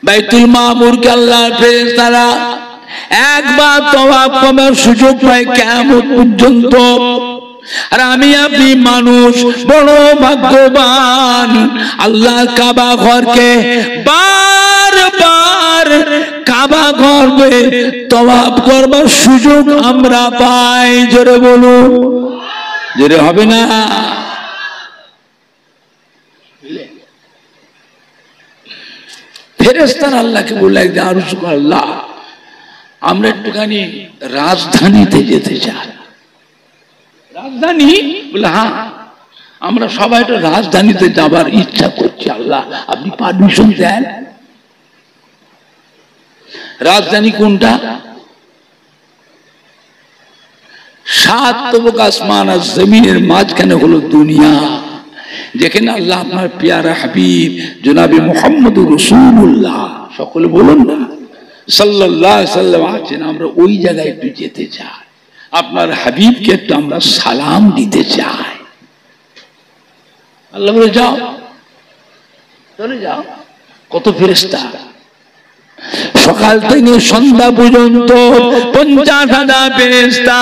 বাইতুল মামুরকে আল্লাহর ফেরেশতারা একবার তওয়াফ করার সুযোগ পায় কিয়ামত পর্যন্ত। আর আমি আপনি মানুষ বড় ভাগ্যবান, আল্লাহ কাবা ঘরকে বারবার কাবা ঘরে তওয়াফ করবার সুযোগ আমরা পাই। জোরে বলুন, জোরে হবে না? ফেরেশতারা আল্লাহকে বলল, আল্লাহ আমরা একটুখানি রাজধানীতে যেতে চাই। রাজধানী? বলে হ্যাঁ, আমরা সবাই একটু রাজধানীতে যাবার ইচ্ছা করছি, আল্লাহ আপনি পারমিশন দেন। রাজধানী কোনটা? 7 তবক আসমান আর জমিনের মাঝখানে হলো দুনিয়া, যেখানে আল্লাহ আপনার প্যারা হাবিব জনাবে মুহাম্মদুর রাসূলুল্লাহ, সকলে বলুন না সাল্লাল্লাহু আলাইহি সাল্লাম আছেন। আমরা ওই জায়গায় একটু যেতে চাই, আপনার হাবিবকে একটু আমরা সালাম দিতে চাই। আল্লাহ বলে যাও, চলে যাও। কত ফেরেশতা! সকাল থেকে সন্ধ্যা পর্যন্ত 50,000 ফেরেশতা,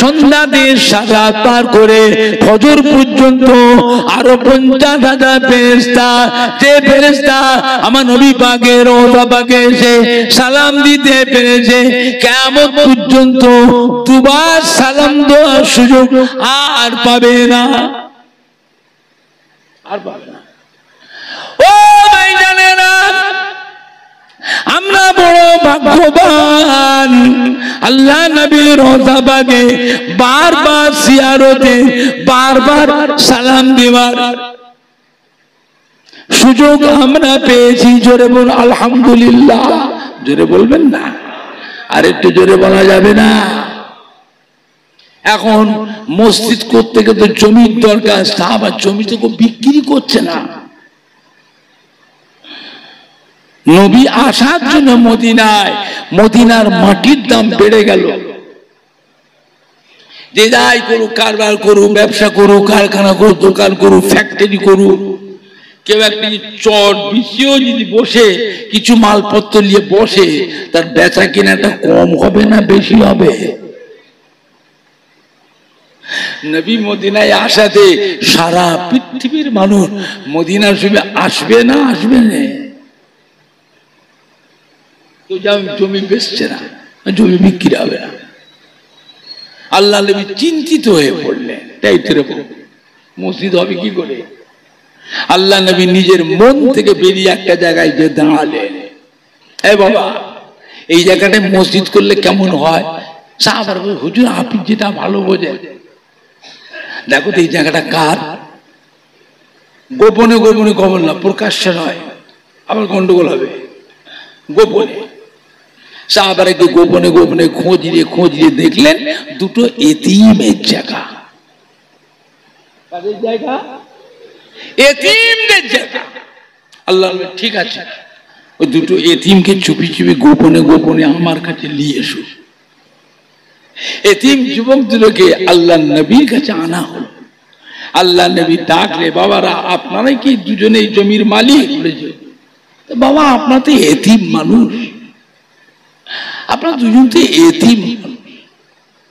সন্ধ্যা দিয়ে সারা পার করে ফজর পর্যন্ত আরো 50,000 ফেরেশতা। যে ফেরেশতা আমার নবী পাকের রওজা পাকে এসে সালাম দিতে পেরেছে, কিয়ামত পর্যন্ত দুবার সালাম দেওয়ার সুযোগ আর পাবে না, আর পাবে না। ও ভাইজানেরা, আমরা বড় ভাগ্যবান, আল্লাহ নবীর রওজা পাকে বারবার জিয়ারতে বারবার সালাম দেওয়ার সুযোগ আমরা পেয়েছি। জোরে বল আলহামদুলিল্লাহ। জোরে বলবেন না? আর একটু জোরে বলা যাবে না? এখন মসজিদ করতে গেলে জমির দরকার, সাহাবা জমি তো বিক্রি করছে না। নবী আসার জন্য মদিনায়, মদিনার মাটির দাম বেড়ে গেল। যে যাই করুক, কারবার করুক, ব্যবসা করুক, কারখানা করুক, দোকান করুক, ফ্যাক্টরি করুক, কেউ একটা চট বিছিয়েও যদি বসে কিছু মালপত্র নিয়ে বসে, তার বেচা কেনাটা কম হবে না বেশি হবে? নবী মদিনায় আসাতে সারা পৃথিবীর মানুষ মদিনার সময় আসবে না, আসবে না? জমি বেচছে না, জমি বিক্রি হবে না। আল্লাহ নবী চিন্তিত হয়ে পড়লেন, তাই মসজিদ হবে কি করে? আল্লাহ নবী নিজের মন থেকে বেরিয়ে একটা জায়গায় যে দাঁড়ালেন, এ বাবা এই জায়গাটায় মসজিদ করলে কেমন হয়? সাহাবারা বলে, হুজুর আপনি যেটা ভালো বোঝেন, দেখো তো এই জায়গাটা কার? গোপনে গোপনে খবর না, প্রকাশ্যে নয়, আবার গন্ডগোল হবে। গোপনে সাহাবারা একটু গোপনে গোপনে খোঁজিয়ে দেখলেন দুটো এতিমের জায়গা। কাদের জায়গা? এতিমদের জায়গা। আল্লাহ ঠিক আছে, ওই দুটো এতিমকে চুপি চুপি গোপনে গোপনে আমার কাছে নিয়ে এসো। এতিম যুবক দুটোকে আল্লাহ নবীর কাছে আনা হলো। আল্লাহ নবী ডাকলে, বাবারা আপনারাই কি দুজনে এই জমির মালিক? বাবা আপনার তো এতিম মানুষ, আপনার দুজন তো এতিম,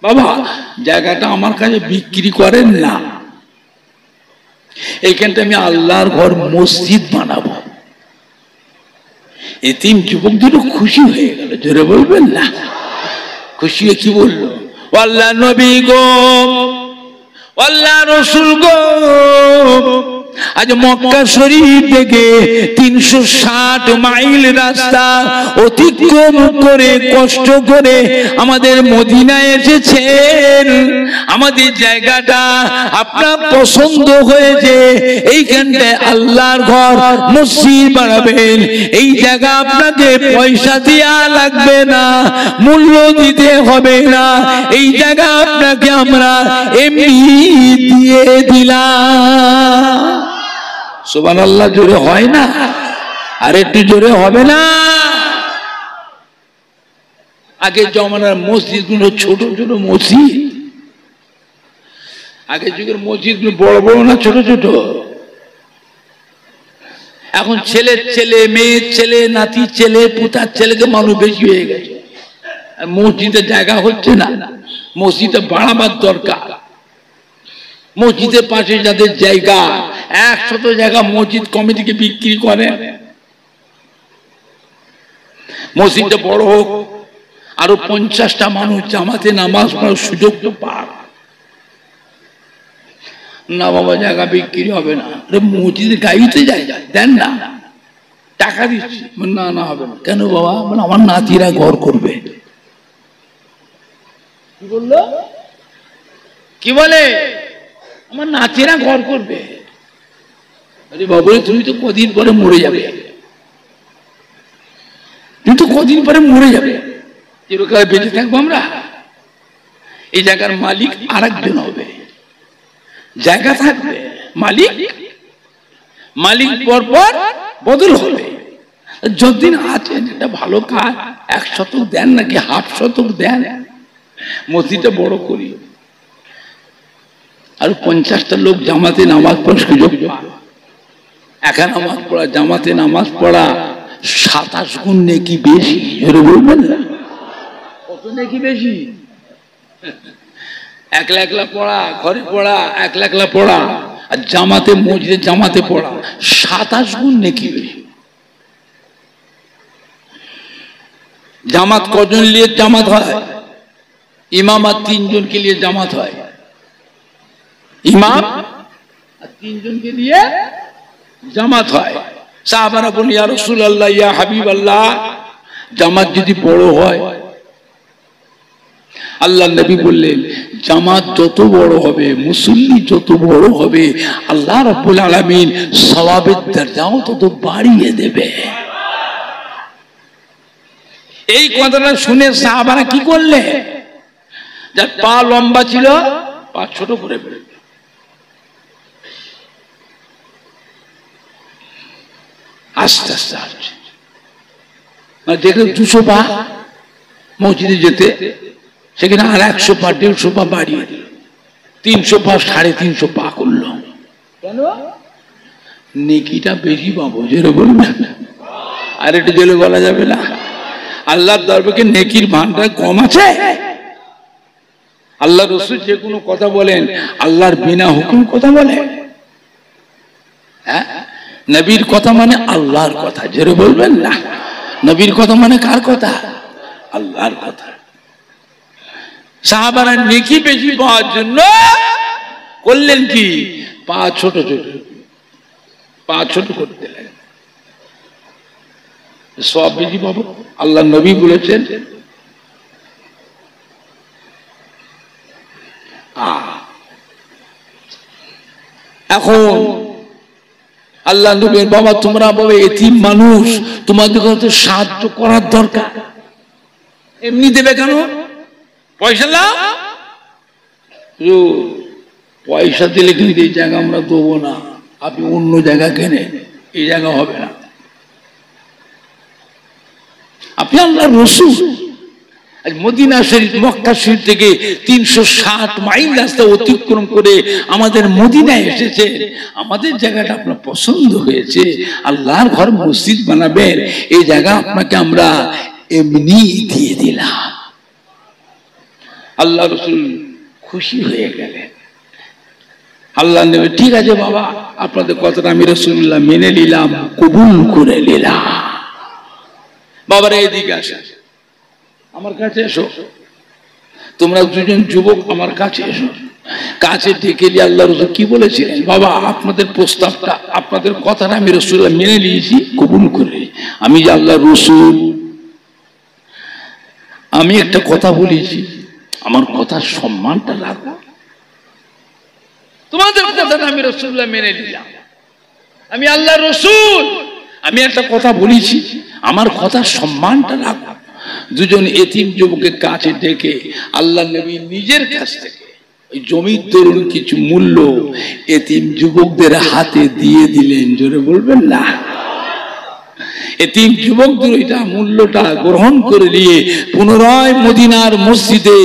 বাবা জায়গাটা আমার কাছে বিক্রি করেন না, এইখানটা আমি আল্লাহর ঘর মসজিদ বানাবো। এতিম যুবক দুটো খুশি হয়ে গেল। জোরে বলবেন না? খুশি হয়ে কি বললো? আল্লাহ নবী গো, আল্লাহ রসুল গো, আজ মক্কা শরীফ থেকে 360 মাইল রাস্তা অতিক্রম করে কষ্ট করে আমাদের মদিনায় এসেছেন। আমাদের জায়গাটা আপনার পছন্দ হয়েছে, এইখানটায় আল্লাহর ঘর মসজিদ বানাবেন। এই জায়গা আপনাকে পয়সা দেওয়া লাগবে না, মূল্য দিতে হবে না, এই জায়গা আপনাকে আমরা এমনি দিয়ে দিলাম। সুবহানাল্লাহ। জোরে হয় না? আর একটু জোরে হবে না? আগের জমানার মসজিদ গুলো ছোট ছোট মসজিদ, আগের যুগের মসজিদ গুলো বড় বড় না ছোট ছোট? এখন ছেলের ছেলে, মেয়ের ছেলে, নাতির ছেলে, পুতার ছেলেকে মানুষ বেশি হয়ে গেছে। মসজিদের জায়গা হচ্ছে না, মসজিদে বাড়াবার দরকার। মসজিদের পাশে যাদের জায়গা, 100 জায়গা মসজিদ কমিটিকে বিক্রি করে। মসজিদটা বড় হোক, আরো 50টা মানুষ জামাতে নামাজ পড়ার সুযোগ তো পাক না। বাবা জায়গা বিক্রি হবে না, মসজিদের গাড়িতে জায়গা দেন না, টাকা দিচ্ছি। না না হবে না। কেন বাবা? আমার নাতিরা ঘর করবে। কি বললো? কি বলে? আমার নাতিরা ঘর করবে। আরে বাবু, তুমি তো কদিন পরে মরে যাবে, তুমি তো কদিন পরে মরে যাবে। চিরকালে বেঁচে থাকবো আমরা? এই জায়গার মালিক আরেকজন হবে, জায়গা থাকবে, মালিক মালিক পরপর বদল হবে। যতদিন আছেন একটা ভালো কাজ, 1 শতক দেন নাকি হাফ শতক দেন, মসজিদটা বড় করি, আর 50টা লোক জামাতে নামাজ পড়ার সুযোগ পায়। একা নামাজ পড়া, জামাতে নামাজ পড়া 27 গুণ নেকি বেশি। এর বলবেন না কত নেকি বেশি? একলা একলা পড়া, ঘরে পড়া, একলা একলা পড়া, আর জামাতে মসজিদে জামাতে পড়া 27 গুণ নেকি বেশি। জামাত কজন নিয়ে জামাত হয়? ইমাম আর 3 জনকে নিয়ে জামাত হয়। ইমাম আর 3 জনকে নিয়ে জামাত হয়। সাহাবারা বলেন, ইয়া রাসূলুল্লাহ, ইয়া হাবিবাল্লাহ, জামাত যদি বড় হয়, আল্লাহ নবী বললেন, জামাত যত বড় হবে, মুসল্লি যত বড় হবে, আল্লাহ রাব্বুল আলামিন সওয়াবের দরজাও তত বাড়িয়ে দেবে। এই কথাটা শুনে সাহাবারা কি করলে? যার পা লম্বা ছিল, পা ছোট করে ফেলে, আস্তে আস্তে আসছে। দেখলে 200 পা মসজিদে যেতে, সেখানে আর 100 পা 150 পা বাড়িয়ে দিল, 300 পা 350 পা করলো। কেন? নেকিটা বেশি পাবো। জেরে বলবেন? আর একটু জেলে বলা যাবে না? আল্লাহর দরবারে নেকির ভান্ডার কম আছে? আল্লাহ রাসূল যে কোনো কথা বলেন, আল্লাহর বিনা হুকুম কথা বলে? হ্যাঁ, নবীর কথা মানে আল্লাহর কথা। জেরে বলবেন না? নবীর কথা মানে কার কথা? আল্লাহর কথা। সাহাবারা নেকি বেশি পাওয়ার জন্য করলেন কি? পা ছোট ছোট, পা ছোট করতে লাগে, সব বেশি পাবো। আল্লাহ নবী বলেছেন, এখন আল্লাহ নবী, বাবা তোমরা বাবা এতিম মানুষ, তোমাদের তো সাহায্য করার দরকার। এমনি দেবে কেন? পয়সা দাও। পয়সা দিলে কিন্তু এই জায়গা আমরা দেবো না, আপনি অন্য জায়গা কেনেন, এই জায়গা হবে না। আপনি আল্লাহর রাসূল, মদিনা শরীফ, মক্কা শরীফ থেকে 360 মাইল রাস্তা অতিক্রম করে আমাদের মদিনায় এসেছে। আমাদের জায়গাটা আপনার পছন্দ হয়েছে, আল্লাহর ঘর মসজিদ বানাবেন, এই জায়গা আপনাকে আমরা এমনি দিয়ে দিলাম। আল্লাহ রাসূল খুশি হয়ে গেলেন। আল্লাহ নবী, ঠিক আছে বাবা, আপনাদের কথাটা আমি রাসূলুল্লাহ মেনে নিলাম, কবুল করে নিলাম। বাবারা এদিকে আসে, আমার কাছে এসো, তোমরা দুজন যুবক আমার কাছে এসো। কাছে ডেকে নিয়ে আল্লাহ রাসূল কি বলেছিলেন? বাবা আপনাদের প্রস্তাবটা, আপনাদের কথাটা আমি রাসূলুল্লাহ মেনে নিয়েছি, কবুল করে। আমি যে আল্লাহর রাসূল, আমি একটা কথা বলেছি, আমার কথার সম্মানটা রাখো। তোমাদের কথাটা আমি রাসূলুল্লাহ মেনে নিলাম, আমি আল্লাহর রাসূল, আমি একটা কথা বলেছি, আমার কথার সম্মানটা রাখো। দুজন এতিম যুবকের কাছে ডেকে আল্লাহ নবী নিজের কাছ থেকে ওই জমির দরুন কিছু মূল্য এতিম যুবকদের হাতে দিয়ে দিলেন। জোরে বলবেন না? এতিম যুবকদের ওইটা মূল্যটা গ্রহণ করে নিয়ে পুনরায় মদিনার মসজিদে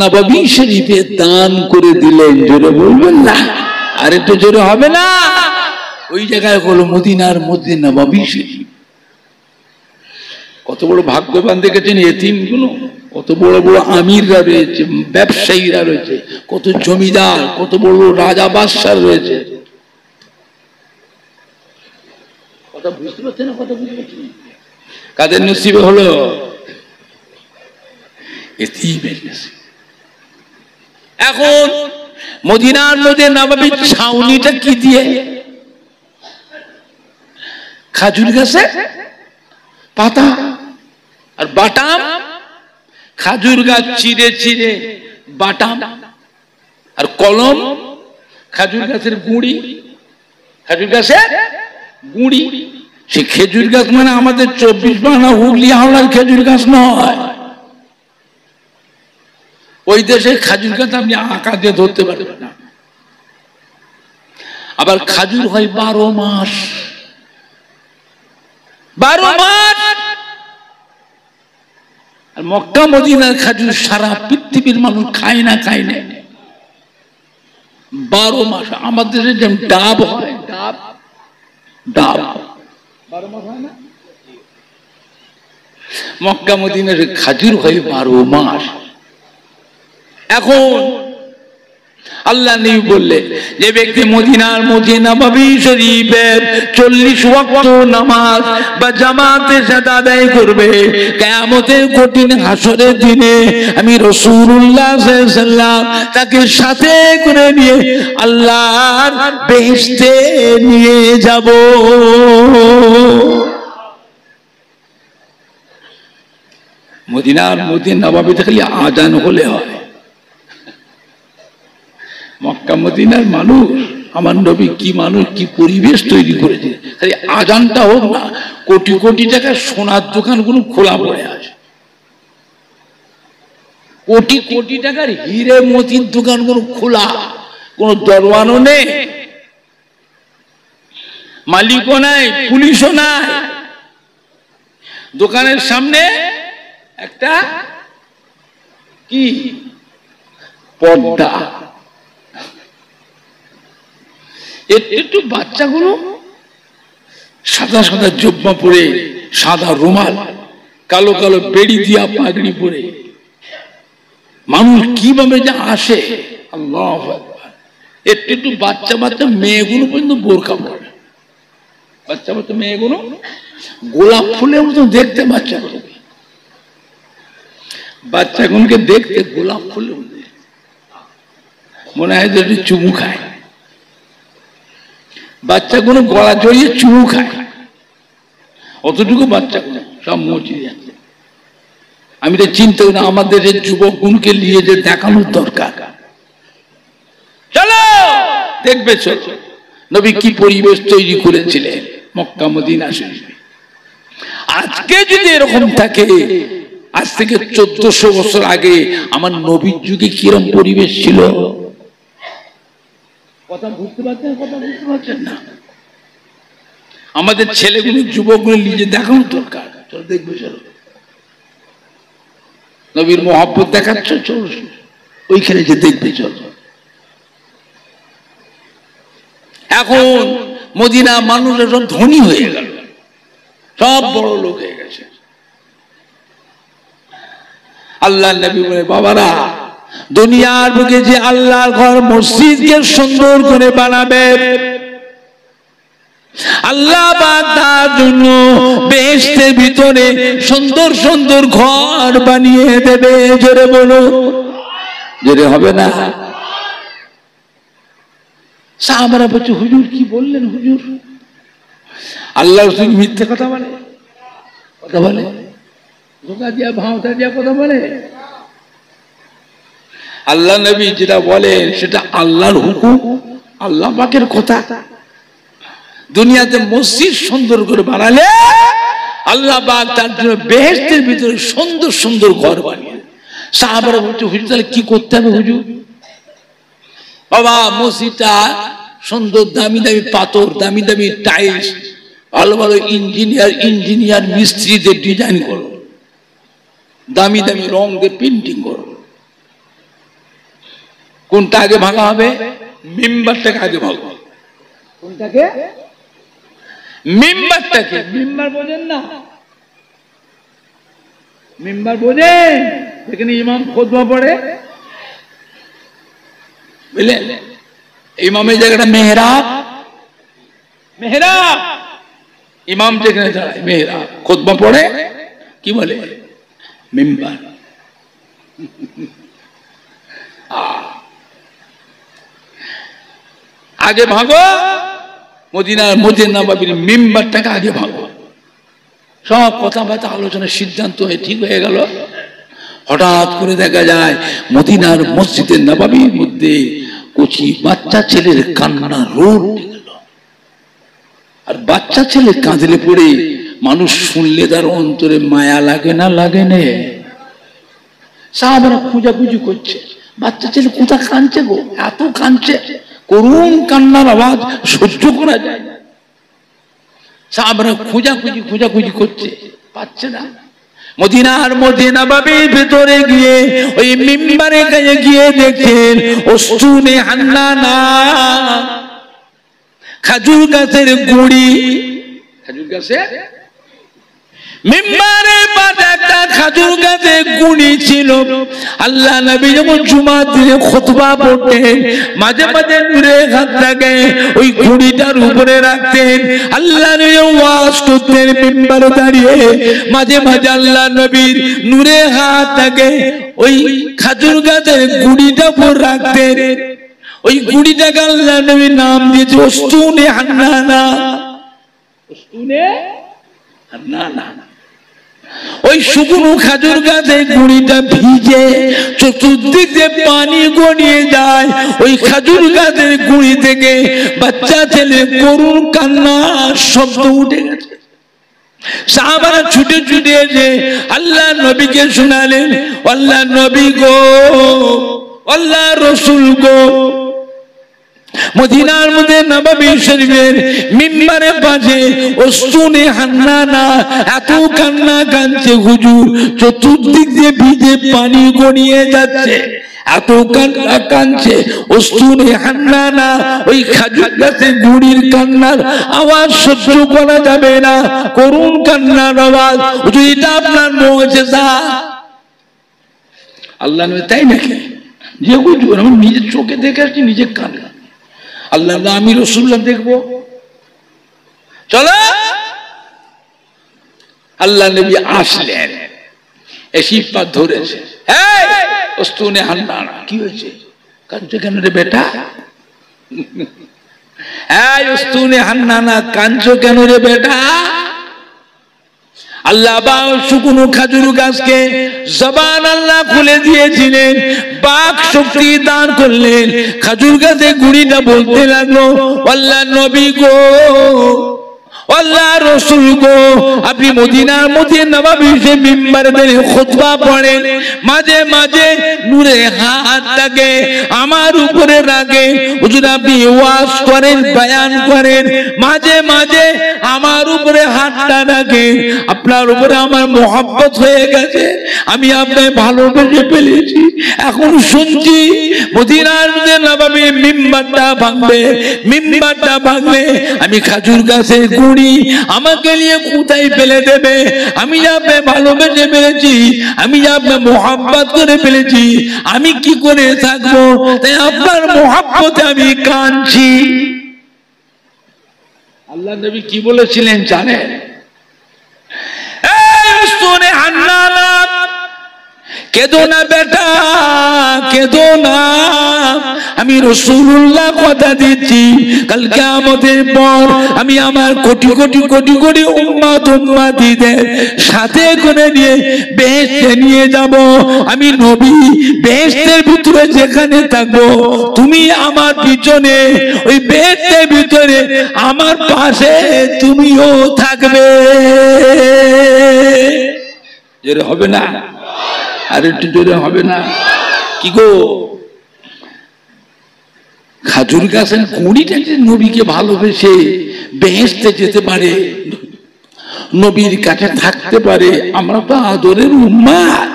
নববী শরীফে দান করে দিলেন। জোরে বলবেন না? আর একটু জোরে হবে না? ওই জায়গায় হলো মদিনার মধ্যে নববী শরীফ। কত বড় ভাগ্যবান দেখেছেন এতিমগুলো, কত বড় বড় আমিররা রয়েছে, ব্যবসায়ীরা রয়েছে, কত জমিদার, কত বড় রাজা বাদশাহ রয়েছে। কথা বুঝতে পারছেন না? কথা বুঝতে পারছেন? কাদের নসিবে হলো? এতিমের নসিব। এখন মদিনার মধ্যে নববীর ছাউনিটা কি দিয়ে? খাজুর গাছে পাতা আর বাটাম, খাজুর গাছ চিরে চিরে বাটাম আর কলম, খাজুর গাছের গুঁড়ি, খাজুর গাছের গুঁড়ি। সে খেজুর গাছ মানে আমাদের 24 পরগনা হুগলি হাওড়ার খেজুর গাছ নয়। ওই দেশে খাজুর গাছ আপনি আঁকা দিয়ে ধরতে পারবেন না। আবার খাজুর হয় 12 মাস, 12 মাস। আর মক্কা মদিনার খাজুর সারা পৃথিবীর মানুষ খায় না, খায় না। 12 মাস। আমাদের দেশে যেমন ডাব হয়, ডাব ডাব 12 মাস হয় না? মক্কা মদিনার খাজুর হয় 12 মাস। এখন আল্লাহ নবী বললেন, যে ব্যক্তি মদিনার মধ্যে নববী শরীফের 40 ওয়াক্ত নামাজ বা জামাতের সাথে আদায় করবে, কিয়ামতের কঠিন হাসরের দিনে আমি রাসূলুল্লাহ সাল্লাল্লাহু আলাইহি ওয়াসাল্লাম তাকে সাথে করে নিয়ে আল্লাহর বেহেশতে নিয়ে যাব। মদিনার মধ্যে নববীতে খালি আযান হলে হয়। মক্কা মদিনার মানুষ, আমার নবী কি মানুষ, কি পরিবেশ তৈরি করেছে। খালি আজানটা হোক না, কোটি কোটি টাকার সোনার দোকানগুলো খোলা পড়ে আছে, কোটি কোটি টাকার হিরে মতির দোকানগুলো খোলা, কোনো দরওয়ানও নেই, মালিকও নাই, পুলিশও নাই। দোকানের সামনে একটা কি পর্দা, একটু বাচ্চাগুলো সাদা সাদা জুব্বা পরে, সাদা রুমাল, কালো কালো বেড়ি দিয়া পাগড়ি পরে, মানুষ কিভাবে যা আসে, আল্লাহু আকবার। একটু বাচ্চা বাচ্চা মেয়েগুলো পর্যন্ত বোরকা পরে, বাচ্চা বাচ্চা মেয়েগুলো গোলাপ ফুলের মতো দেখতে, বাচ্চাগুলোকে দেখতে গোলাপ ফুলের মতো মনে হয় যে চুমু খায়। বাচ্চাগুলো গলা জড়িয়ে চুমু খায়, অতটুকু বাচ্চাগুলো সব মসজিদে যাচ্ছে। আমি তো চিন্তা করি আমাদের যুবকগুলোকে নিয়ে যে দেখানোর দরকার, চলো দেখবে, চলো নবী কি পরিবেশ তৈরি করেছিলেন মক্কা মদিনা শরীফে। আজকে যদি এরকম থাকে, আজ থেকে 1400 বছর আগে আমার নবীর যুগে কিরকম পরিবেশ ছিল, কথা বুঝতে পারছেন? কথা বুঝতে পারছেন না? আমাদের ছেলেগুলো যুবকগুলো নিজে দেখানোর দরকার, চলো দেখবে, চলো নবীর মহব্বত দেখাচ্ছ, চলো ওইখানে যে দেখবে, চলো। এখন মদিনা মানুষের সব ধনী হয়ে গেল, সব বড় লোক হয়ে গেছে। আল্লাহ নবী বলে, বাবারা দুনিয়ার বুকে যে আল্লাহর ঘর মসজিদকে সুন্দর করে বানাবে, আল্লাহ পাক তার জন্য বেহেশতের ভিতরে সুন্দর সুন্দর ঘর বানিয়ে দেবে। জোরে বলো, জোরে হবে না? সাহাবারা বলছে, হুজুর কি বললেন? হুজুর আল্লাহ রাসূল মিথ্যে কথা বলে, কথা বলে, ধোঁকা দিয়া ভাঁওতা দিয়া কথা বলে? আল্লাহ নবী যেটা বলেন সেটা আল্লাহর হুকুম, আল্লাহ পাকের কথা। দুনিয়াতে মসজিদ সুন্দর করে বানালে আল্লাহ পাক তার জন্য বেহেশতের ভিতরে সুন্দর সুন্দর ঘর বানিয়ে। সাহাবারা বলছে, হুজুর তাহলে কি করতে হবে? হুজুর বাবা মসজিদটা সুন্দর, দামি দামি পাথর, দামি দামি টাইলস, ভালো ভালো ইঞ্জিনিয়ার মিস্ত্রিদের ডিজাইন করো, দামি দামি রং দিয়ে পেন্টিং করো। কোনটা আগে ভাঙা হবে? মিম্বারটাকে আগে ভাঙো। কোনটাকে? মিম্বারটাকে, মিম্বার বোঝেন না? মিম্বার বোঝেন? এখানে ইমাম খুতবা পড়ে, বুঝলেন? ইমামের জায়গাটা মেহরাব, মেহরাব। ইমাম যেখানে দাঁড়ায় মেহরাব, খুতবা পড়ে কি বলে? মিম্বার। আগে ভাগো মদিনার মসজিদ নববীর মিম্বারটাকে আগে ভাগো। সব কথাবার্তা আলোচনার সিদ্ধান্ত হয়ে ঠিক হয়ে গেল। হঠাৎ করে দেখা যায় মদিনার মসজিদের নববীর মধ্যে কচি বাচ্চা ছেলের কান্না রোড গেল। আর বাচ্চা ছেলে কাঁদলে পড়ে মানুষ শুনলে তার অন্তরে মায়া লাগে না? লাগে না? সাহাবারা খোঁজাখুঁজি করছে, বাচ্চা ছেলে কোথা কাঁদছে গো, এত কাঁদছে, করুণ কান্নার আওয়াজ সহ্য করা যায় না। সাহাবারা খোঁজাখুঁজি করছে, পাচ্ছে না। মদিনার মধ্যে নববীর ভেতরে গিয়ে ওই মিম্বারে গায়ে গিয়ে দেখেন উস্তুনে হান্নানা, খাজুর গাছের গুড়ি, খাজুর গাছের মিম্বারের পাশে একটা খাজুর গাছের গুড়ি ছিল। আল্লাহ নবী যখন জুমার দিনে খুতবা পড়তেন মাঝে মাঝে নূরে হাতটাকে ওই গুড়িটার উপরে রাখতেন। আল্লাহ নবী ওয়াজ করতেন মিম্বারে দাঁড়িয়ে, মাঝে মাঝে আল্লাহ নবীর নূরে হাতটাকে ওই খাজুর গাছের গুড়িটার উপর রাখতেন। ওই গুড়িটাকে আল্লাহ নবীর নাম দিয়েছে উস্তুনে হান্নানা, উস্তুনে হান্নানা। ওই শুকনো খাজুর গাছের গুঁড়িটা ভিজে চতুর্দিক দিয়ে পানি গড়িয়ে যায়। ওই খাজুর গাছের গুঁড়ি থেকে বাচ্চা ছেলে করুণ কান্নার শব্দ উঠে গেছে। সাহাবারা ছুটে ছুটে এসে আল্লাহ নবীকে শোনালেন, আল্লাহ নবী গো, আল্লাহ রসুল গো, মদিনার মধ্যে নববী শরীফের মিম্বারের পাশে উস্তুনে হান্নানা এত কান্না কাঁদছে হুজুর, চতুর্দিক দিয়ে ভিজে পানি গড়িয়ে যাচ্ছে, এত কান্না কাঁদছে। উস্তুনে হান্নানা ওই খাজুর গাছের গুড়ির কান্নার আওয়াজ সহ্য করা যাবে না, করুণ কান্নার আওয়াজ। হুজুর এটা আপনার মুজিজা। আল্লাহ নবী তাই নাকি? যে হুজুর আমি নিজের চোখে দেখে আসছি, নিজে কান্না। আল্লাহ আমি রসুল্লাহ দেখবো, চলো। আল্লাহ নবী আসলেন, এসে পা ধরেছে, উস্তুনে হান্নানা কি হয়েছে, কাঁদছো কেন রে বেটা? উস্তুনে হান্নানা কাঁদছো কেন রে বেটা? আল্লাহ শুকনো খাজুর গাছকে জবান আল্লাহ খুলে দিয়েছিলেন, বাক শক্তি দান করলেন। খাজুর গাছে গুড়িটা বলতে লাগলো, আল্লাহ নবী গো, আল্লাহ রসুল গো, আপনি মদিনার মধ্যে নববীর মিম্বারে দাঁড়িয়ে খুতবা পড়েন, মাঝে মাঝে নূরে হাতটাকে আমার উপরে রাখেন। হুজুর আপনি ওয়াজ করেন, বয়ান করেন, মাঝে মাঝে আমার উপরে হাতটা রাখেন। আপনার উপরে আমার মোহাব্বত হয়ে গেছে, আমি আপনাকে ভালোবেসে ফেলেছি। এখন শুনছি মদিনার মধ্যে নববীর মিম্বারটা ভাঙবে, মিম্বারটা ভাঙলে আমি খাজুর গাছের গুড়ি আমাকে নিয়ে কোথায় ফেলে দেবে? আমি যাবে ভালোবেসে ফেলেছি, আমি যাবে মোহাব্বত করে ফেলেছি, আমি কি করে থাকবো? তাই আপনার মোহাব্বতে আমি কাঁদছি। আল্লাহ নবী কি বলেছিলেন জানেন? উস্তুনে হান্নানা, কেঁদো না বেটা, কেঁদো না। আমি রাসূলুল্লাহ কথা দিচ্ছি, কাল কিয়ামতের পর আমি আমার কোটি কোটি কোটি কোটি উম্মতীদের সাথে করে নিয়ে বেহেশতে নিয়ে যাব। আমি নবী বেহেশতের ভিতরে যেখানে থাকবো, তুমি আমার পিছনে ওই বেহেশতের ভিতরে আমার পাশে তুমিও থাকবে। জোরে হবে না? আর একটু জোরে হবে না? কি গো, খাজুর গাছের গুঁড়িটা যে নবীকে ভালোবেসে বেহেশতে যেতে পারে, নবীর কাছে থাকতে পারে, আমরা তো আদরের উম্মাত,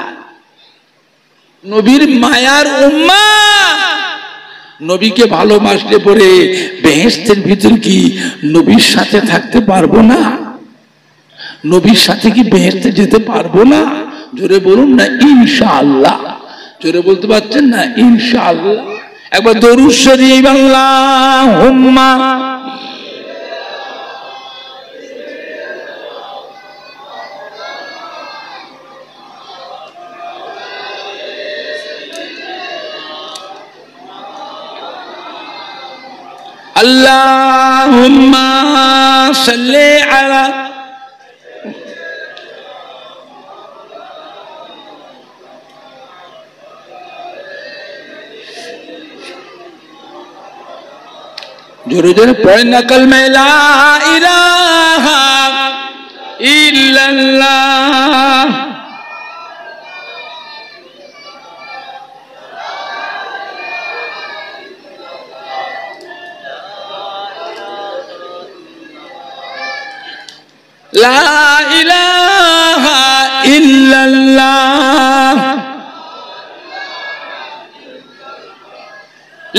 নবীর মায়ার উম্মাত। নবীকে ভালোবাসলে পরে বেহেশতের ভিতর কি নবীর সাথে থাকতে পারবো না? নবীর সাথে কি বেহেশতে যেতে পারবো না? জোরে বলুন না ইনশাআল্লাহ। জোরে বলতে পারছেন না ইনশাআল্লাহ? একবার দরুদ শরীফ আল্লাহুম্মা আল্লাহুম্মা সাল্লি আলা জোরে জোরে পড়েন না কালমা লা ইলাহা ইল্লাল্লাহ। লা ইলাহা ইল্লাল্লাহ।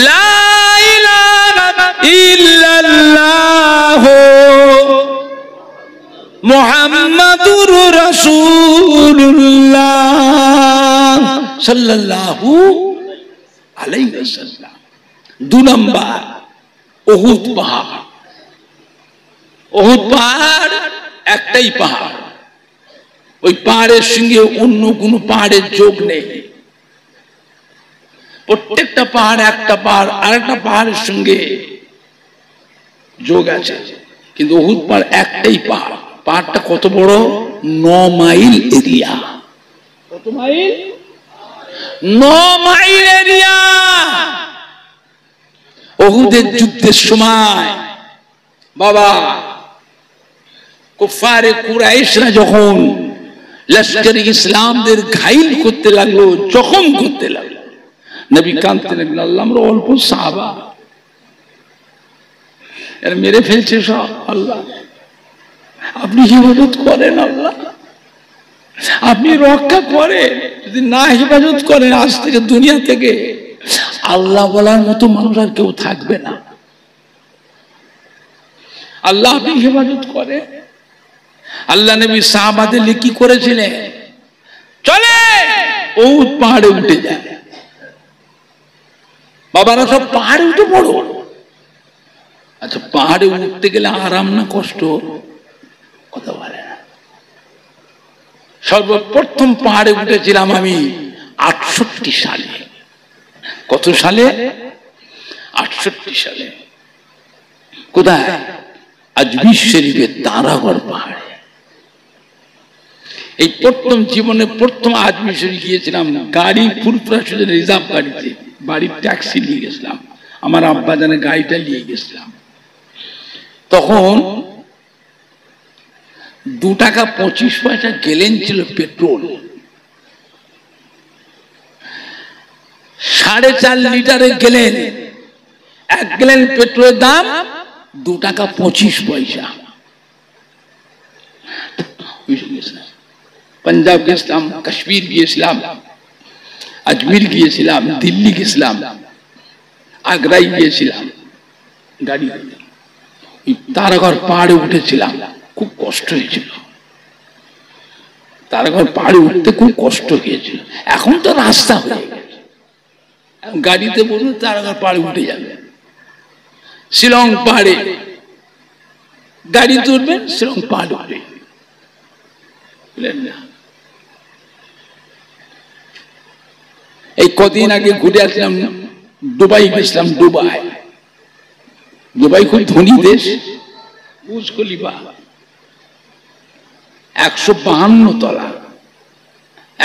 লা ইলাহা ইল্লাল্লাহ মুহাম্মাদুর রাসূলুল্লাহ সাল্লাল্লাহু আলাইহি ওয়াসাল্লাম। 2 নাম্বার উহুদ পাহাড়। উহুদ পাহাড় একটাই পাহাড়, ওই পাহাড়ের সঙ্গে অন্য কোনো পাহাড়ের যোগ নেই। প্রত্যেকটা পাহাড় একটা পাহাড় আরেকটা পাহাড়ের সঙ্গে যোগ আছে, কিন্তু উহুদ পাহাড় একটাই পাহাড়। পাহাড়টা কত বড়? 9 মাইল এরিয়া। কত মাইল? 9 mile area. উহুদের যুদ্ধের সময় বাবা কুফারে কুরাইশরা যখন লস্কর ইসলামদের ঘাইল করতে লাগলো, জখম করতে লাগলো, নবী কাঁদতে লাগলেন, আল্লাহ আমরা অল্প সাহাবা, এর মেরে ফেলছে সব, আল্লাহ আপনি হিফাজত করেন, আল্লাহ আপনি রক্ষা করেন। যদি না হিফাজত করেন আজ থেকে দুনিয়া থেকে আল্লাহ বলার মতো মানুষ আর কেউ থাকবে না। আল্লাহ আপনি হিফাজত করেন। আল্লাহ নবী সাহাবাদের কি করেছিলেন? চলে উহুদ পাহাড়ে উঠে যায়। বাবারা সব পাহাড়ে উঠে পড়ো। আচ্ছা, পাহাড়ে উঠতে গেলে আরাম না কষ্ট? কথা বলে না। সর্বপ্রথম পাহাড়ে উঠেছিলাম আমি 68 সালে। কত সালে? 68 সালে। কোথায়? আজমির শরীফের তারাগড় পাহাড়ে। এই প্রথম জীবনে প্রথম আজমির শরীফ গিয়েছিলাম, গাড়ি ফুরফুরা রিজার্ভ গাড়িতে, বাড়ির ট্যাক্সি নিয়ে গেছিলাম, আমার আব্বা জানে গাড়িটা নিয়ে গেছিলাম। তখন 2 টাকা 25 পয়সা গেলেন ছিল পেট্রোল। 4.5 লিটারে গেলেন, 1 গ্যালন পেট্রোলের দাম 2 টাকা 25 পয়সা। পাঞ্জাব গেছিলাম, কাশ্মীর গিয়েছিলাম, আজমির গিয়েছিলাম, দিল্লি গেছিলাম, আগ্রায় গিয়েছিলাম গাড়ি। তারাগড় পাহাড়ে উঠেছিলাম, খুব কষ্ট হয়েছিল। তারাগড় পাহাড়ে উঠতে খুব কষ্ট হয়েছিল। এখন তো রাস্তা হয়ে গেছে, গাড়িতে বলুন তারাগড় পাহাড়ে উঠে যাবে। শিলং পাহাড়ে গাড়ি তুলবেন, শিলং পাহাড়ে উঠবে। এই কদিন আগে ঘুরে আসলাম, দুবাই গেছিলাম। দুবাই খুব ধনী দেশ। বুর্জ খলিফা 152 তলা,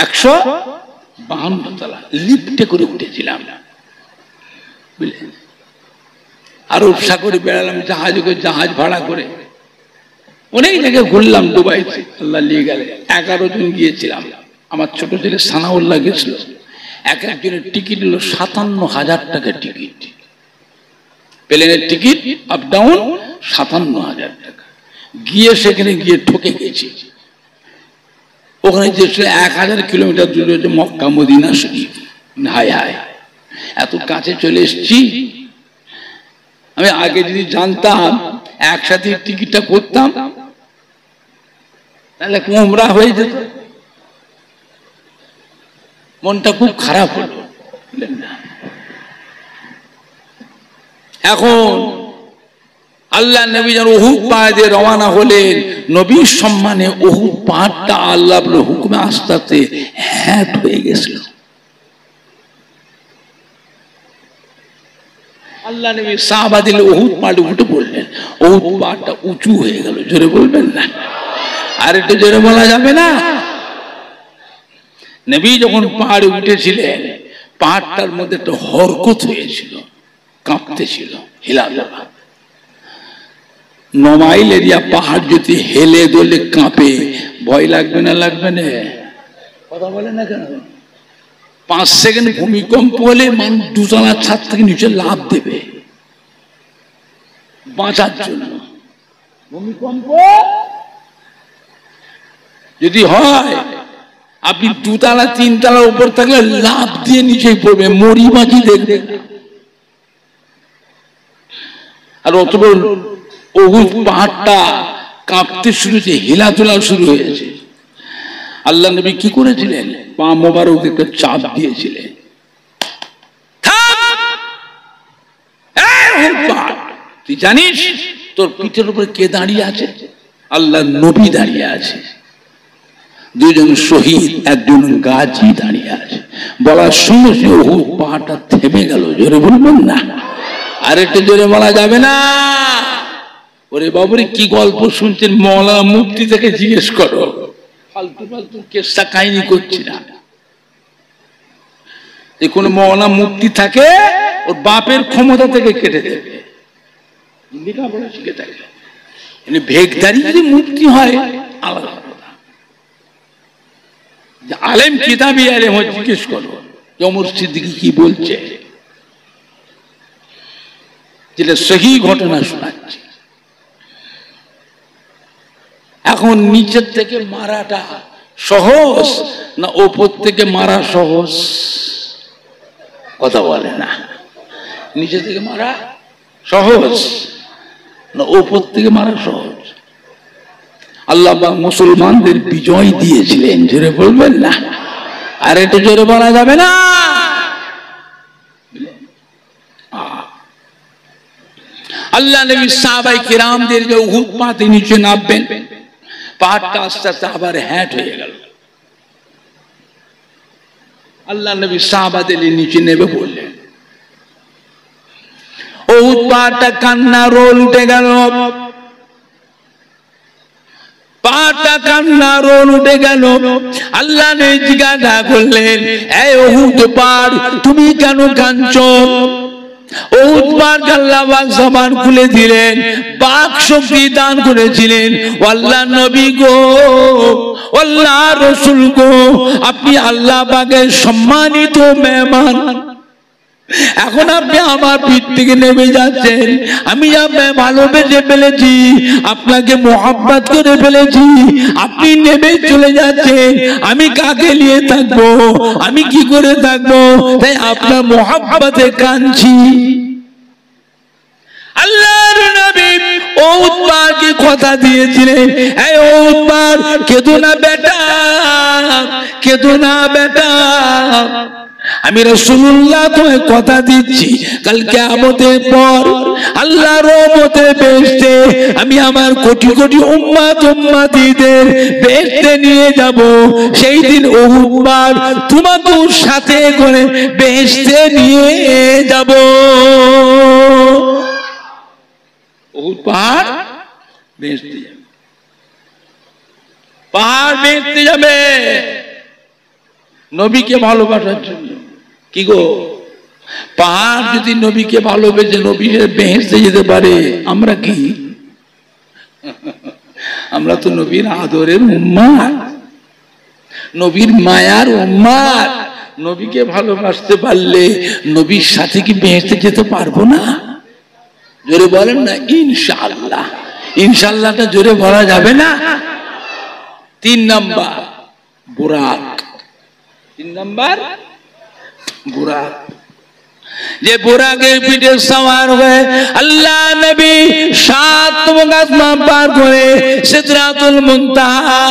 152 তলা লিফটে করে উঠেছিলাম। বুঝলেন? আরব সাগরে বেড়ালাম, জাহাজ ভাড়া করে অনেক জায়গায় ঘুরলাম দুবাইতে। আল্লাহ নিয়ে গেলে 11 জন গিয়েছিলাম। আমার ছোট ছেলে সানাউল্লাহ গেছিল। এক একজনের টিকিট হলো 57,000 টাকা টিকিট। প্লেনের টিকিট আপ ডাউন 57,000 টাকা। গিয়ে সেখানে গিয়ে ঠকে গেছি। ওখানে যে 1000 কিলোমিটার দূরে হচ্ছে মক্কা মদিনা শরীফ। হায় হায়, এত কাছে চলে এসেছি। আমি আগে যদি জানতাম একসাথে টিকিটটা করতাম তাহলে উমরা হয়ে যেত। মনটা খুব খারাপ হলো। এখন আল্লাহ নবী যেন উহুদ পাহাড় দিয়ে রওনা হলেন, নবীর সম্মানে উহুদ পাহাড়টা আল্লাহর হুকুমে আস্তে আস্তে হ্যাট হয়ে গেছিল। আল্লাহ নবী সাহাবা দিলে উহুদ পাহাড়ে উঠে পড়লেন, উহুদ পাহাড়টা উঁচু হয়ে গেল। জোরে বলবেন না? আর একটু জোরে বলা যাবে না? নবী যখন পাহাড়ে উঠেছিলেন, পাহাড়টার মধ্যে একটা হরকত হয়েছিল, কাঁপতেছিল, হিলাদোলা। 9 মাইল এরিয়া পাহাড় যদি হেলে দোলে কাঁপে, ভয় লাগবে না? লাগবে না? কথা বলে না কেন? 5 সেকেন্ড ভূমিকম্প হলে মানুষ 2 তলার ছাদ থেকে নিচে লাফ দেবে বাঁচার জন্য। ভূমিকম্প যদি হয়, আপনি 2 তলা 3 তলার উপর থাকলে লাফ দিয়ে নিচে পড়বে, মরি বাঁচি দেখবে। আর অত বড় উহুদ পাহাড়টা কাঁপতে শুরু হয়েছে, হিলাদোলা শুরু হয়েছে। আল্লাহ নবী কি করেছিলেন? পা মোবারক একটা চাপ দিয়েছিলেন, তুই জানিস তোর পিঠের উপরে কে দাঁড়িয়ে আছে? আল্লাহ নবী দাঁড়িয়ে আছে, 2 জন শহীদ, 1 জন গাজী দাঁড়িয়ে আছে। বলার সঙ্গে সঙ্গে উহুদ পাহাড়টা থেমে গেল। জোরে বলবেন না? আর একটু জোরে বলা যাবে না? ওরে বাবুরে, কি গল্প শুনছেন? মওলানা মুফতি থেকে জিজ্ঞেস করো, ফালতু ফালতু কেসা কাহিনী করছি না। যে কোনো মওলানা মুফতি থাকে, ওর বাপের ক্ষমতা থেকে কেটে দেবে, লেখাপড়া শিখে থাকে। ভেগদারি যদি মুফতি হয় আলাদা কথা। আলেম কিতাবি আলেম হয়, জিজ্ঞেস করো ওমর সিদ্দিকী কি বলছে, যেটা সহি ঘটনা শোনাচ্ছে। এখন নিচের থেকে মারাটা সহজ না ওপর থেকে মারা সহজ? কথা বলে না? নিচে থেকে মারা সহজ না ওপর থেকে মারা সহজ? আল্লাহ মুসলমানদের বিজয় দিয়েছিলেন। জোরে বলবেন না? আর একটু জোরে বলা যাবে না? আল্লাহ নবী সাহাবায়ে কিরামদের যে উহুদ পাহাড়ে নিচে নামবেন, পাহাড়টা আস্তে আস্তে আবার হ্যাট হয়ে গেল। আল্লাহ নবী সাহাবাদের নিচে নেমে বললেন, উহুদ পাহাড়টা কান্না রোল উঠে গেল, পাহাড়টা কান্না রোল উঠে গেল। আল্লাহ নবী জিজ্ঞাসা করলেন, এই উহুদ পাহাড় তুমি কেন কাঁদছো? উহুদ পাহাড় আল্লাহ পাক জবান খুলে দিলেন, বাক শক্তি দান করেছিলেন। আল্লাহ নবী গো, আল্লাহ রাসূল গো, আপনি আল্লাহ পাকের সম্মানিত মেহমান। এখন আপনি আমার পিঠ থেকে নেমে যাচ্ছেন, আমি আপনাকে ভালোবেসে ফেলেছি, আপনাকে মোহাব্বত করে ফেলেছি, আপনি নেমে চলে যাচ্ছেন, আমি কাকে নিয়ে থাকবো? আমি কি করে থাকবো? তাই আপনার মোহাব্বতে কাঁদছি। আল্লাহর নবী উহুদ পাহাড়কে কথা দিয়েছিলেন, এই উহুদ পাহাড় কেঁদো না বেটা, কেঁদো না বেটা, আমি রাসূলুল্লাহ তোমায় কথা দিচ্ছি, কাল কিয়ামতের পর আল্লাহর রহমতে বেহেশতে আমি আমার কোটি কোটি উম্মত উম্মতিদের বেহেশতে নিয়ে যাব। সেই দিন উহুদ পাহাড় তোমাকে সাথে করে বেহেশতে নিয়ে যাব। উহুদ পাহাড় বেহেশতে যাবে, পাহাড় বেহেশতে যাবে নবীকে ভালোবাসার জন্য। কি গো, পাহাড় যদি নবীকে ভালোবেসে নবীকে বেহেশতে যেতে পারে, আমরা কি? আমরা তো নবীর আদরের উম্মত, নবীর মায়ার উম্মত। নবীকে ভালোবাসতে পারলে নবীর সাথে কি বেহেশতে যেতে পারবো না? জোরে বলেন না ইনশাআল্লাহ। ইনশাআল্লাহটা জোরে বলা যাবে না? 3 নাম্বার বুরাক, 3 নাম্বার বুরাক। যে বুরাকের পিঠে সওয়ার হয়ে আল্লাহ নবী 7 আসমান পার করে সিদরাতুল মুনতাহা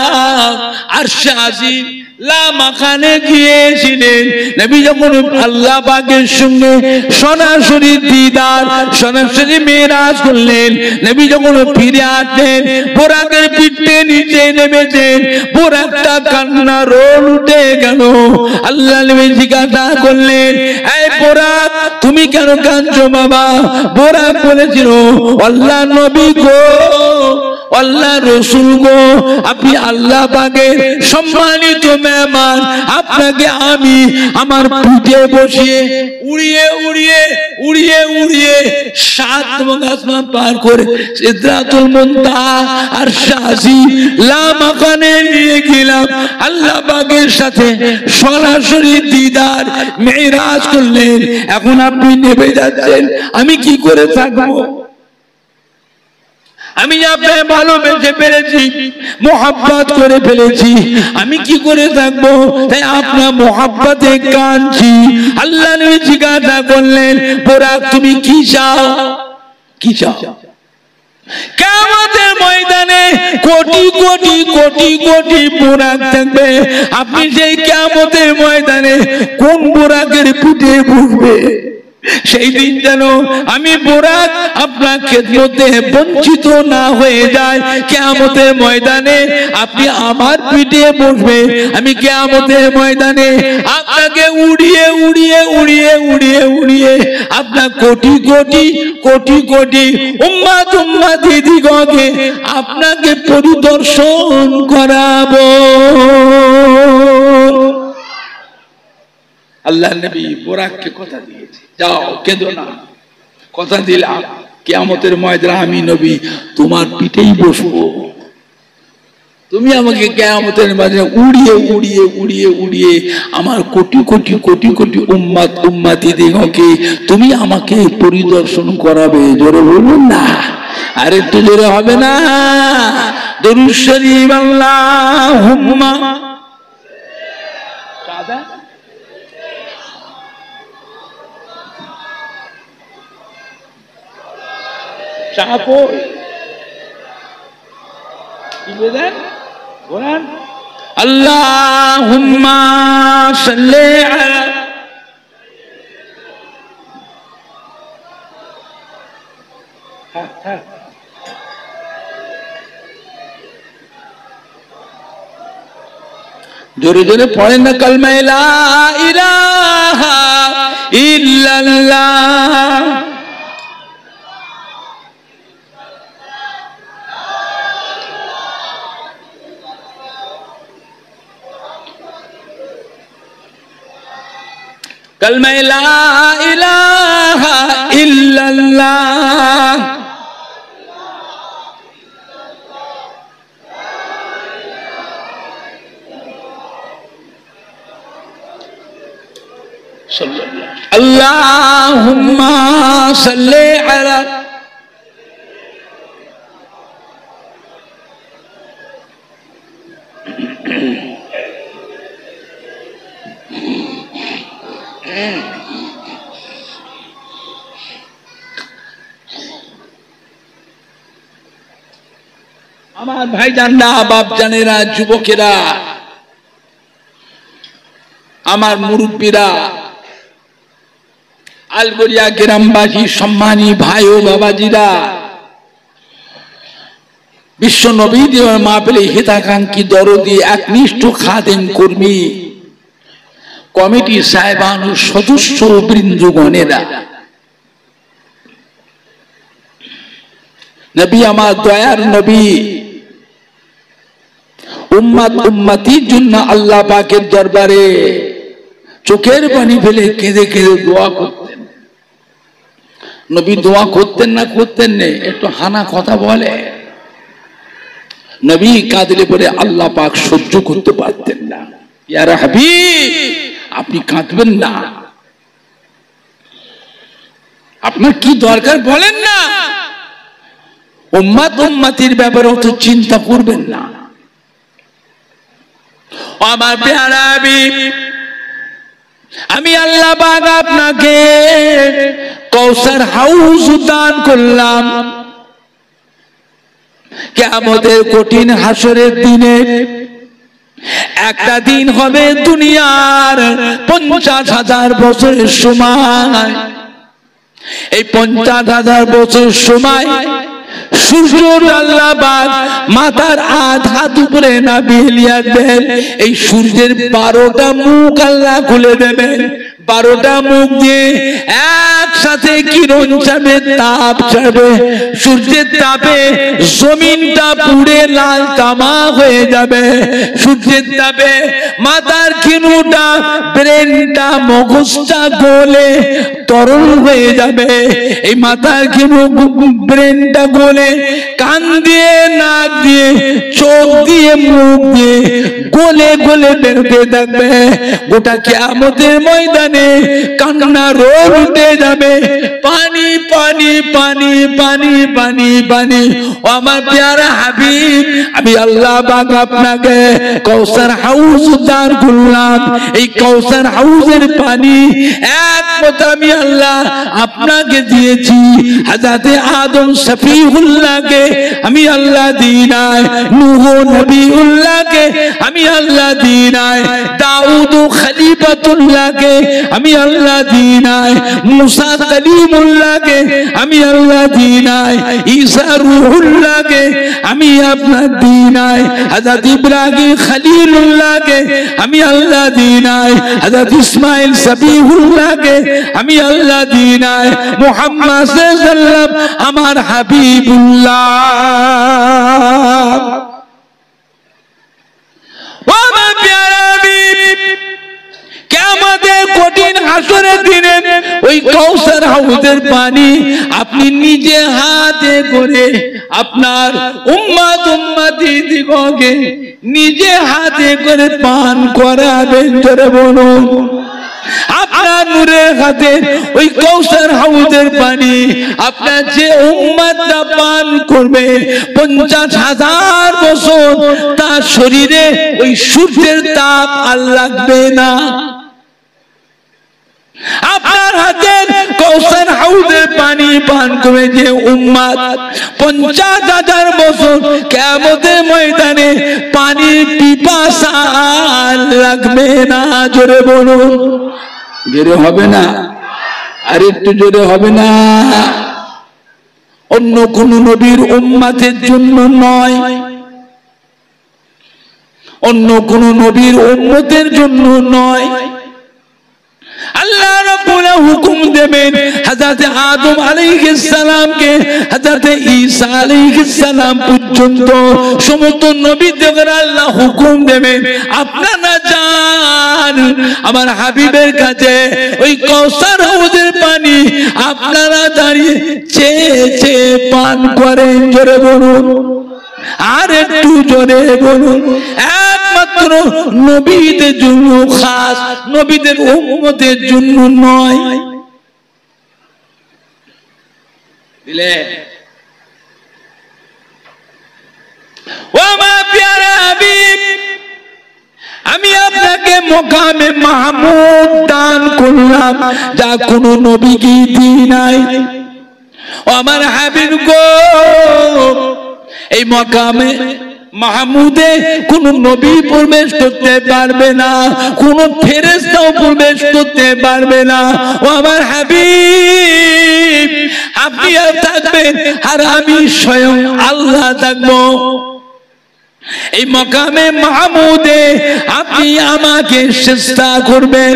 আরশে আজিম লা মাকানে গিয়েছিলেন। নবী যখন আল্লাহ পাকের সঙ্গে সরাসরি দিদার সরাসরি মেরাজ করলেন, নবী যখন ফিরে আসলেন বুরাকের পিঠে নিচে নেমেছেন, বুরাকটা কান্না রোল উঠে গেল। আল্লাহ নবী জিজ্ঞাসা করলেন, এই বুরাক তুমি কেন কাঁদছো বাবা? বুরাক বলেছিল, আল্লাহ নবী গো, আল্লাহ রসুল গো, আপনি আল্লাহ পাকের সম্মানিত মেহমান, আপনাকে আমি আমার পিঠে বসিয়ে উড়িয়ে উড়িয়ে উড়িয়ে উড়িয়ে 7 আসমান পার করে সিদরাতুল মুনতাহা আরশে আজিম লা মাকানে নিয়ে গেলাম। আল্লাহ পাকের সাথে সরাসরি দিদার মেরাজ করলেন। এখন আপনি নেমে যাচ্ছেন, আমি কি করে থাকবো? আমি আপনাকে ভালোবেসে ফেলেছি, মোহাব্বত করে ফেলেছি, আমি কি করে থাকবো? তাই আপনার মোহাব্বতে কাঁদছি। আল্লাহ নবী জিজ্ঞাসা করলেন, বুরাক তুমি কি চাও? কি চাও? কিয়ামতের ময়দানে কোটি কোটি কোটি কোটি বুরাক থাকবে, আপনি সেই কিয়ামতের ময়দানে কোন বুরাকের পিঠে বসবে? সেই দিন যেন আমি বুরাক আপনার খেদমতে বঞ্চিত না হয়ে যায়। কিয়ামতের ময়দানে আপনি আমার পিঠে বসবে, আমি কিয়ামতের ময়দানে আপনাকে উড়িয়ে উড়িয়ে উড়িয়ে উড়িয়ে উড়িয়ে আপনার কোটি কোটি কোটি কোটি উম্মাত উম্মাতি দিগকে আপনাকে পরিদর্শন করাবো। আল্লাহ নবী বুরাককে কথা দিয়েছে, যাও কেঁদো না, কথা দিলাম কিয়ামতের ময়দানে আমি নবী তোমার পিঠেই বসবো, তুমি আমাকে কিয়ামতের ময়দানে উড়িয়ে উড়িয়ে উড়িয়ে উড়িয়ে আমার কোটি কোটি কোটি কোটি উম্মাত উম্মাতি দিগকে তুমি আমাকে পরিদর্শন করাবে। জোরে বলুন না, আর একটু জোরে হবে না? দরুদ শরীফ আল্লাহুম্মা সাদা চাপো কি বলেন কোরআন, আল্লাহুম্মা সাল্লি আলা জোরে জোরে পড়েন না কালমা লা ইলাহা ইল্লাল্লাহ। कलमे ला इलाहा इल्लल्लाह। अल्लाहुम्मा सल्ले अला আমার ভাইজানরা, বাপজানেরা, যুবকেরা, আমার মুরব্বীরা, আলগরিয়া গ্রামবাসী, সম্মানী ভাই ও বাবাজিরা, বিশ্ব নবী দেওয়ার মাহফিলে হিতাকাঙ্ক্ষী দরদি একনিষ্ঠ খাদেম কর্মী কমিটি সাহেবান ও সদস্য বৃন্দগণেরা, নবী আমার দয়ার নবী উম্মাত উম্মতির জন্য আল্লাহ পাকের দরবারে চোখের পানি ফেলে কেঁদে কেঁদে দোয়া করতেন। নবী দোয়া করতেন না করতেন না একটু হানা কথা বলে, নবী কাঁদলে পরে আল্লাহ পাক সহ্য করতে পারতেন না। ইয়া হাবিব আপনি কাঁদবেন না, আপনার কি দরকার বলেন না, উম্মাত উম্মতির ব্যাপারে অত চিন্তা করবেন না। আমার প্যারা হাবিব আমি আল্লাহ পাক আপনাকে কাউসার হাউস দান করলাম। কিয়ামতের কঠিন হাসরের দিনে একটা দিন হবে দুনিয়ার 50,000 বছরের সময়। এই 50,000 বছর সময় সূর্য আল্লাহ পাক মাথার আধা উপরে নাবিয়ে দেন। এই সূর্যের 12টা মুখ আল্লাহ খুলে দেবেন। 12টা মুখ দিয়ে একসাথে কিরণ যাবে, তাপ যাবে। সূর্যের তাপে জমিনটা পুড়ে লাল তামা হয়ে যাবে। সূর্যের তাপে মাথার কিনুটা, ব্রেনটা, মগজটা গলে তরল হয়ে যাবে। এই মাথার কিনু ব্রেনটা গলে কান দিয়ে, নাক দিয়ে, চোখ দিয়ে, মুখ দিয়ে গলে গলে বেরোতে থাকবে। গোটা কিয়ামতের ময়দানে কান্না রোল উঠে যাবে। পানি পানি পানি পানি পানি পানি। ও আমার প্যারা হাবিব, আমি আল্লাহ পাক আপনাকে কাউসার হাউস দান করলাম। এই কাউসার হাউসের পানি একমাত্র আমি আল্লাহ আপনাকে দিয়েছি। হযরতে আদম শফিউল্লাহকে আমি আল্লাহ দিই নাই, নূহ নবিউল্লাহকে আমি আল্লাহ দিই নাই, দাউদ খলিফাতুল্লাহকে আমি আল্লাহ দিই নাই, মুসা কালিমুল্লাহকে আমি আল্লাহ দিই নাই, ঈসা রূহুল্লাহকে আমি আপনার দিই নাই, হযরত ইব্রাহিম খলিলুল্লাহকে আমি আল্লাহ দিই নাই, হযরত ইসমাইল সবিহুল্লাহকে আমি আল্লাহ দিই নাই, মুহাম্মদ সাল্লাল্লাহু আলাইহি ওয়াসাল্লাম আমার হাবিবুল্লাহ। ও আমার প্যারা হাবিব, কিয়ামতের কঠিন হাসরের দিনে ওই কাউসার হাউজের পানি আপনি নিজে হাতে করে আপনার উম্মত উম্মতিদিগকে নিজে হাতে করে পান করাবেন। জোরে বলুন, আপনার নূরের হাতে ওই কাউসার হাউজের পানি আপনার যে উম্মতটা পান করবে 50,000 বছর তার শরীরে ওই সূর্যের তাপ আর লাগবে না। আপনার হাতের কাউসার হাউজের পানি পান করে যে উম্মত 50,000 বছর কিয়ামতের ময়দানে পানির পিপাসা লাগবে না। জোরে বলুন, জোরে হবে না? আর একটু জোরে হবে না? অন্য কোন নবীর উম্মতের জন্য নয়, অন্য কোন নবীর উম্মতের জন্য নয়। আল্লাহ রাব্বুল হুকুম দেবেন হযরত আদম আলাইহিস সালামকে হযরত ঈসা আলাইহিস সালাম পর্যন্ত সমস্ত নবীদের আল্লাহ হুকুম দেবেন, আপনারা যান আমার হাবিবের কাছে ওই কাউসার হাউজের পানি আপনারা দাঁড়িয়ে চেয়ে চেয়ে পান করেন। জোরে বলুন, আর একটু জোরে বলুন। একমাত্র নবীদের জন্য খাস, নবীদের উম্মতের জন্য নয়। দিলে ও আমার প্যারা হাবিব, আমি আপনাকে মকামে মাহমুদ দান করলাম, যা কোন নবীকে দিই নাই। ও আমার হাবিব গো, এই মকামে মাহমুদে কোন নবী প্রবেশ করতে পারবে না, কোন ফেরেশতাও প্রবেশ করতে পারবে না। ও আমার হাবিব, আপনি আর থাকবেন আর আমি স্বয়ং আল্লাহ থাকবো। এই মকামে মাহমুদে আপনি আমাকে চেষ্টা করবেন,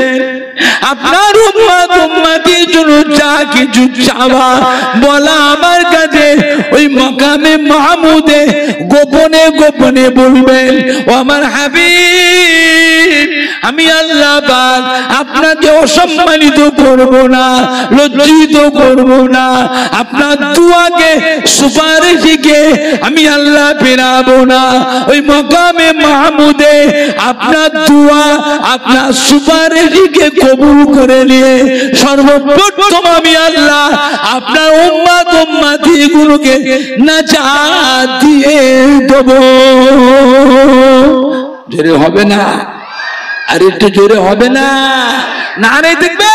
আপনার উম্মত উম্মতির জন্য যা কিছু চাওয়া বলা আমার কাছে ওই মকামে মাহমুদে গোপনে গোপনে বলবেন। ও আমার হাবিব, আমি আল্লাহ পাক আপনাকে অসম্মানিত করব না, লজ্জিত করব না। আপনার দুয়াকে সুপারিশকে আমি আল্লাহ ফেরাবো না। ওই মকামে মাহমুদে আপনার দুয়া, আপনার সুপারিশকে কবুল করে নিয়ে সর্বপ্রথম আমি আল্লাহ আপনার উম্মত উম্মতিগুলোকে নাজাত দিয়ে দেব। জোরে হবে না? আর একটু জোরে হবে না? নারে দেখবে